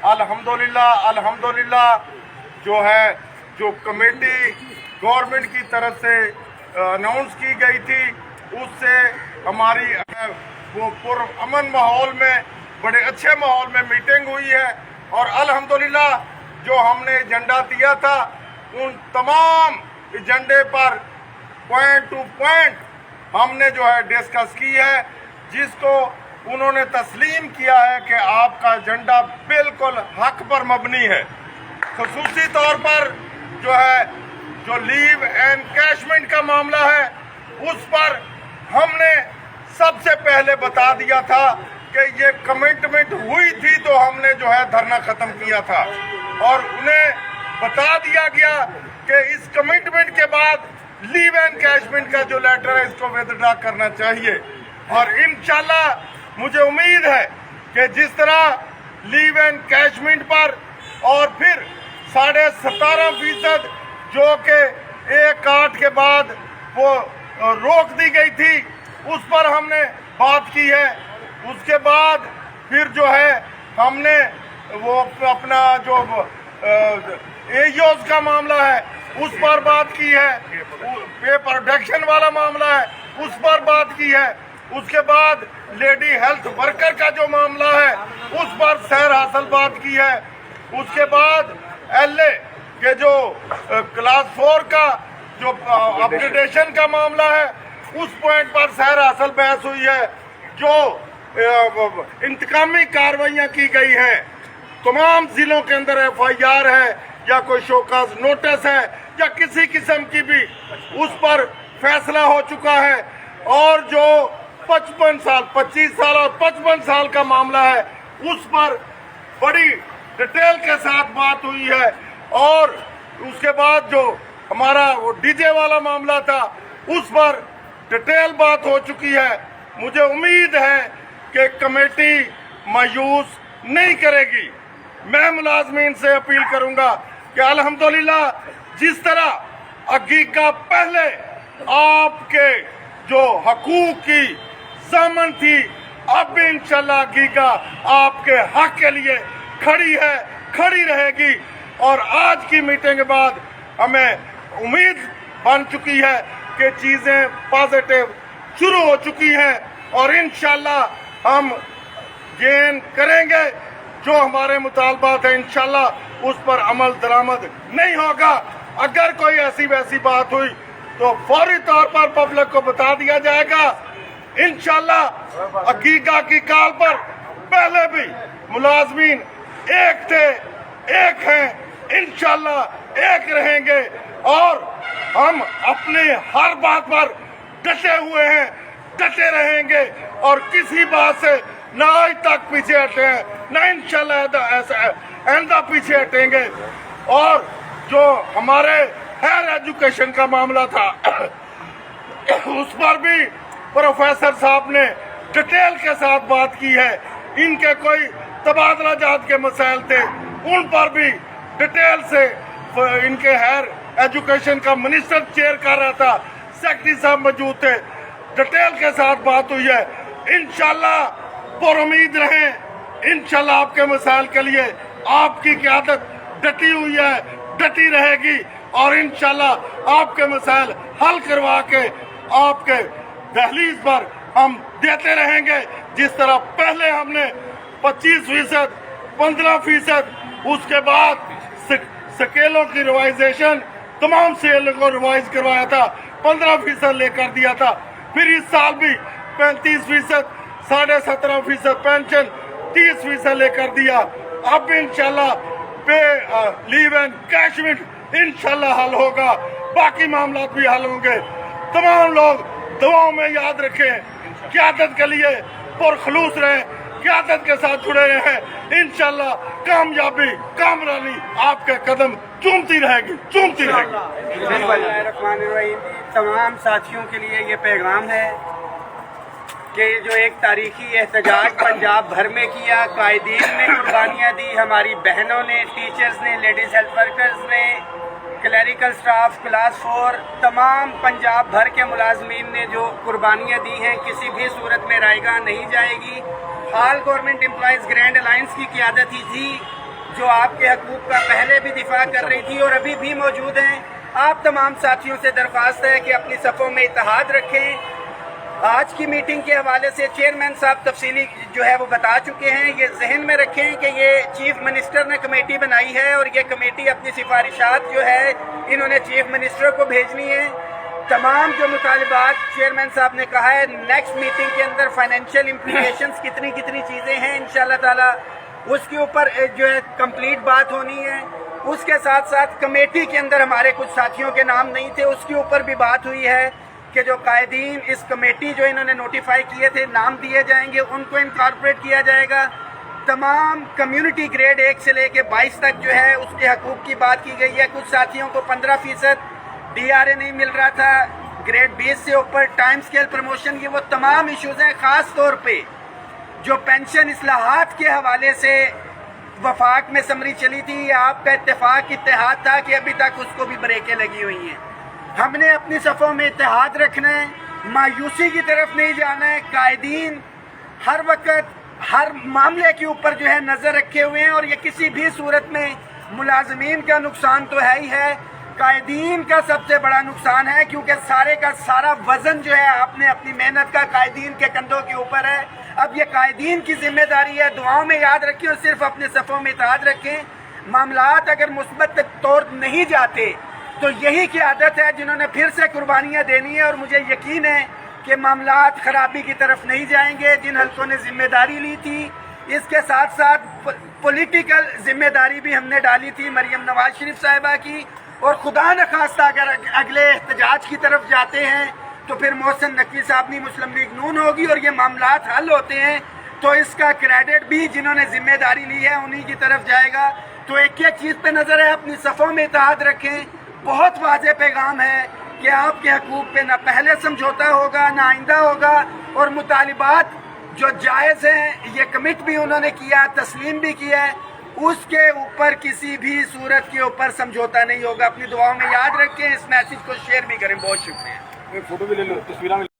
अल्हम्दुलिल्लाह जो है जो कमेटी गवर्नमेंट की तरफ से अनाउंस की गई थी उससे हमारी वो पुरअमन माहौल में बड़े अच्छे माहौल में मीटिंग हुई है और अल्हम्दुलिल्लाह जो हमने एजेंडा दिया था उन तमाम एजेंडे पर पॉइंट टू पॉइंट हमने जो है डिस्कस की है, जिसको उन्होंने तस्लीम किया है कि आपका एजेंडा बिल्कुल हक पर मबनी है। खसूसी तौर पर जो है जो लीव एनकैशमेंट का मामला है उस पर हमने सबसे पहले बता दिया था कि ये कमिटमेंट हुई थी तो हमने जो है धरना ख़त्म किया था और उन्हें बता दिया गया कि इस कमिटमेंट के बाद लीव एनकैशमेंट का जो लेटर है इसको विथड्रॉ करना चाहिए। और इंशाल्लाह मुझे उम्मीद है कि जिस तरह लीव एनकैशमेंट पर और फिर 17.5% जो कि 1/8 के बाद वो रोक दी गई थी उस पर हमने बात की है। उसके बाद फिर जो है हमने वो अपना जो एयोज का मामला है उस पर बात की है, पे प्रोडक्शन वाला मामला है उस पर बात की है। उसके बाद लेडी हेल्थ वर्कर का जो मामला है उस पर सैर हासिल बात की है। उसके बाद एलए के जो क्लास 4 का जो अपग्रेडेशन का मामला है उस पॉइंट पर सैर हासिल बहस हुई है। जो इंतकामी कार्रवाइयाँ की गई हैं, तमाम जिलों के अंदर FIR है या कोई शोकाज नोटिस है या किसी किस्म की भी उस पर फैसला हो चुका है। और जो 25 साल और 55 साल का मामला है उस पर बड़ी डिटेल के साथ बात हुई है। और उसके बाद जो हमारा वो डीजे वाला मामला था उस पर डिटेल बात हो चुकी है। मुझे उम्मीद है कि कमेटी मायूस नहीं करेगी। मैं मुलाजमीन से अपील करूंगा कि अल्हम्दुलिल्लाह जिस तरह अगीका पहले आपके जो हकूक की ज़मानत थी अब इंशाल्लाह अगीका आपके हक के लिए खड़ी है, खड़ी रहेगी। और आज की मीटिंग के बाद हमें उम्मीद बन चुकी है कि चीज़ें पॉजिटिव शुरू हो चुकी हैं और इंशाल्लाह हम गेन करेंगे। जो हमारे मुतालबात है इंशाल्लाह उस पर अमल दरामद नहीं होगा। अगर कोई ऐसी वैसी बात हुई तो फौरी तौर पर पब्लिक को बता दिया जाएगा। इंशाल्लाह अकीका की काल पर पहले भी मुलाजमीन एक थे, एक हैं, इंशाल्लाह एक रहेंगे और हम अपने हर बात पर डटे हुए हैं, डटे रहेंगे और किसी बात से ना आज तक पीछे हटे हैं ना इंशाल्लाह ऐसा पीछे हटेंगे। और जो हमारे हायर एजुकेशन का मामला था उस पर भी प्रोफेसर साहब ने डिटेल के साथ बात की है। इनके कोई तबादला जात के मसाइल थे उन पर भी डिटेल से इनके हायर एजुकेशन का मिनिस्टर चेयर कर रहा था, सेक्रेटरी साहब मौजूद थे, डिटेल के साथ बात हुई है। इंशाल्लाह पुरुम्मीद रहें, इंशाल्लाह आपके मसाइल के लिए आपकी क़यादत डटी हुई है, डटी रहेगी और इंशाल्लाह आपके मसाइल हल करवा के आपके दहलीज पर हम देते रहेंगे। जिस तरह पहले हमने 25%, 15%, उसके बाद स्केलों की रिवाइजेशन तमाम सेल को रिवाइज करवाया था, 15% लेकर दिया था। फिर इस साल भी 35%, 17.5% पेंशन, 30% लेकर दिया। अब इंशाल्लाह पे लीव एनकैशमेंट इंशाल्लाह हल होगा, बाकी मामला भी हल होंगे। तमाम लोग दुआओं में याद रखें, क़यादत के लिए पुरखलूस रहें, क़यादत के साथ जुड़े रहें। इंशाल्लाह कामयाबी कामरानी आपके कदम चूमती रहेगी, चूमती रहेगी। तमाम साथियों के लिए ये पैगाम है कि जो एक तारीखी एहतजाज पंजाब भर में किया, कायदीन ने कुर्बानियाँ दी, हमारी बहनों ने, टीचर्स ने, लेडीज़ हेल्थ वर्कर्स ने, क्लरिकल स्टाफ, क्लास 4, तमाम पंजाब भर के मुलाजमीन ने जो कुर्बानियाँ दी हैं, किसी भी सूरत में रायगा नहीं जाएगी। हाल गवर्नमेंट एम्प्लॉयज़ ग्रैंड अलायंस की क़यादत ही थी جو آپ کے حقوق کا پہلے بھی دفاع کر رہی تھی اور ابھی بھی موجود ہیں. آپ تمام ساتھیوں سے درخواست ہے کہ اپنی صفوں میں اتحاد رکھیں. آج کی میٹنگ کے حوالے سے چیئرمین صاحب تفصیلی جو ہے وہ بتا چکے ہیں. یہ ذہن میں رکھیں کہ یہ چیف منسٹر نے کمیٹی بنائی ہے اور یہ کمیٹی اپنی سفارشات جو ہے انہوں نے چیف منسٹر کو بھیجنی ہے. تمام جو مطالبات چیئرمین صاحب نے کہا ہے نیکسٹ میٹنگ کے اندر فائنینشیل امپلیکیشنز کتنی چیزیں ہیں انشاءاللہ تعالی اس کے اوپر جو ہے کمپلیٹ بات ہونی ہے. اس کے ساتھ ساتھ کمیٹی کے اندر ہمارے کچھ ساتھیوں کے نام نہیں تھے, اس کے اوپر بھی بات ہوئی ہے کہ جو قائدین اس کمیٹی جو انہوں نے نوٹیفائی کیے تھے نام دیے جائیں گے, ان کو انکارپوریٹ کیا جائے گا. تمام کمیونٹی گریڈ 1 سے لے کے 22 تک جو ہے اس کے حقوق کی بات کی گئی ہے. کچھ ساتھیوں کو 15% DRA نہیں مل رہا تھا, گریڈ 20 سے اوپر ٹائم سکیل پروموشن, یہ وہ تمام ایشوز ہیں. خاص طور پہ جو پینشن اصلاحات کے حوالے سے وفاق میں سمری چلی تھی, یہ آپ کا اتحاد تھا کہ ابھی تک اس کو بھی بریکیں لگی ہوئی ہیں. ہم نے اپنی صفوں میں اتحاد رکھنا ہے, مایوسی کی طرف نہیں جانا ہے. قائدین ہر وقت ہر معاملے کے اوپر جو ہے نظر رکھے ہوئے ہیں اور یہ کسی بھی صورت میں ملازمین کا نقصان تو ہے ہی ہے, قائدین کا سب سے بڑا نقصان ہے کیونکہ سارے کا سارا وزن جو ہے آپ نے اپنی محنت کا قائدین کے کندھوں کے اوپر ہے. اب یہ قائدین کی ذمہ داری ہے. دعاؤں میں یاد رکھیں اور صرف اپنے صفوں میں اتحاد رکھیں. معاملات اگر مثبت طور نہیں جاتے تو یہی قیادت ہے جنہوں نے پھر سے قربانیاں دینی ہے اور مجھے یقین ہے کہ معاملات خرابی کی طرف نہیں جائیں گے. جن حلقوں نے ذمہ داری لی تھی اس کے ساتھ ساتھ پولیٹیکل ذمہ داری بھی ہم نے ڈالی تھی مریم نواز شریف صاحبہ کی, اور خدا نخواستہ اگر اگلے احتجاج کی طرف جاتے ہیں تو پھر محسن نقوی صاحب نے مسلم لیگ نون ہوگی اور یہ معاملات حل ہوتے ہیں تو اس کا کریڈٹ بھی جنہوں نے ذمہ داری لی ہے انہی کی طرف جائے گا. تو ایک چیز پہ نظر ہے, اپنی صفوں میں اتحاد رکھیں. بہت واضح پیغام ہے کہ آپ کے حقوق پہ نہ پہلے سمجھوتا ہوگا نہ آئندہ ہوگا, اور مطالبات جو جائز ہیں یہ کمٹ بھی انہوں نے کیا, تسلیم بھی کیا ہے, اس کے اوپر کسی بھی صورت کے اوپر سمجھوتا نہیں ہوگا. اپنی دعاؤں میں یاد رکھیں, اس میسج کو شیئر بھی کریں. بہت شکریہ. فوٹو بھی لے لو, تصویریں